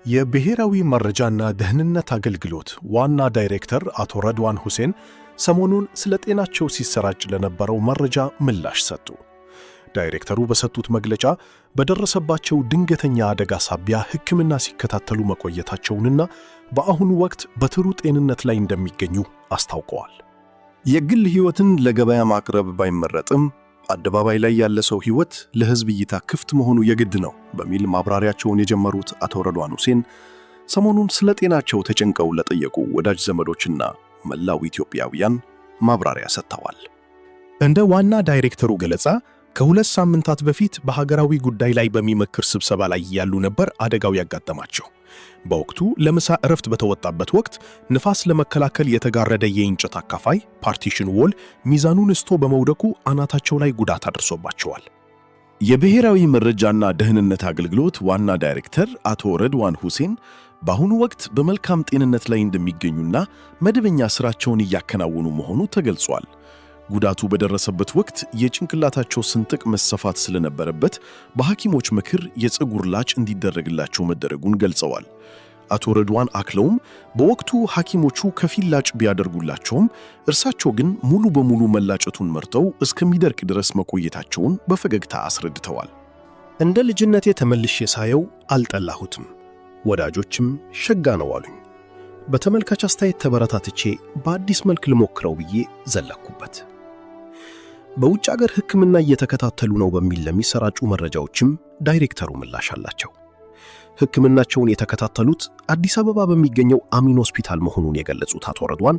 የብሔራዊ መረጃና ደህንነት አገልግሎት ዋና ዳይሬክተር አቶ ረድዋን ሁሴን ሰሞኑን ስለ ጤናቸው ሲሰራጭ ለነበረው መረጃ ምላሽ ሰጡ። ዳይሬክተሩ በሰጡት መግለጫ በደረሰባቸው ድንገተኛ አደጋ ሳቢያ ሕክምና ሲከታተሉ መቆየታቸውንና በአሁኑ ወቅት በጥሩ ጤንነት ላይ እንደሚገኙ አስታውቀዋል። የግል ሕይወትን ለገበያ ማቅረብ ባይመረጥም አደባባይ ላይ ያለ ሰው ሕይወት ለሕዝብ እይታ ክፍት መሆኑ የግድ ነው በሚል ማብራሪያቸውን የጀመሩት አቶ ረድዋን ሁሴን ሰሞኑን ስለ ጤናቸው ተጨንቀው ለጠየቁ ወዳጅ ዘመዶችና መላው ኢትዮጵያውያን ማብራሪያ ሰጥተዋል። እንደ ዋና ዳይሬክተሩ ገለጻ ከሁለት ሳምንታት በፊት በሀገራዊ ጉዳይ ላይ በሚመክር ስብሰባ ላይ ያሉ ነበር አደጋው ያጋጠማቸው። በወቅቱ ለምሳ እረፍት በተወጣበት ወቅት ንፋስ ለመከላከል የተጋረደ የእንጨት አካፋይ ፓርቲሽን ዎል ሚዛኑን ስቶ በመውደቁ አናታቸው ላይ ጉዳት አድርሶባቸዋል። የብሔራዊ መረጃና ደህንነት አገልግሎት ዋና ዳይሬክተር አቶ ረድዋን ሁሴን በአሁኑ ወቅት በመልካም ጤንነት ላይ እንደሚገኙና መደበኛ ስራቸውን እያከናወኑ መሆኑ ተገልጿል። ጉዳቱ በደረሰበት ወቅት የጭንቅላታቸው ስንጥቅ መሰፋት ስለነበረበት በሐኪሞች ምክር የፀጉር ላጭ እንዲደረግላቸው መደረጉን ገልጸዋል። አቶ ረድዋን አክለውም በወቅቱ ሐኪሞቹ ከፊል ላጭ ቢያደርጉላቸውም እርሳቸው ግን ሙሉ በሙሉ መላጨቱን መርጠው እስከሚደርቅ ድረስ መቆየታቸውን በፈገግታ አስረድተዋል። እንደ ልጅነቴ ተመልሼ ሳየው አልጠላሁትም፣ ወዳጆችም ሸጋ ነው አሉኝ። በተመልካች አስተያየት ተበረታትቼ በአዲስ መልክ ልሞክረው ብዬ ዘለኩበት። በውጭ አገር ሕክምና እየተከታተሉ ነው በሚል ለሚሰራጩ መረጃዎችም ዳይሬክተሩ ምላሽ አላቸው። ሕክምናቸውን የተከታተሉት አዲስ አበባ በሚገኘው አሚን ሆስፒታል መሆኑን የገለጹት አቶ ረድዋን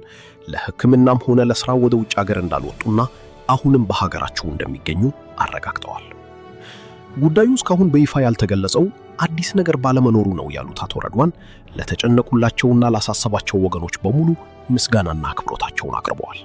ለሕክምናም ሆነ ለሥራ ወደ ውጭ አገር እንዳልወጡና አሁንም በሀገራቸው እንደሚገኙ አረጋግጠዋል። ጉዳዩ እስካሁን በይፋ ያልተገለጸው አዲስ ነገር ባለመኖሩ ነው ያሉት አቶ ረድዋን ለተጨነቁላቸውና ላሳሰባቸው ወገኖች በሙሉ ምስጋናና አክብሮታቸውን አቅርበዋል።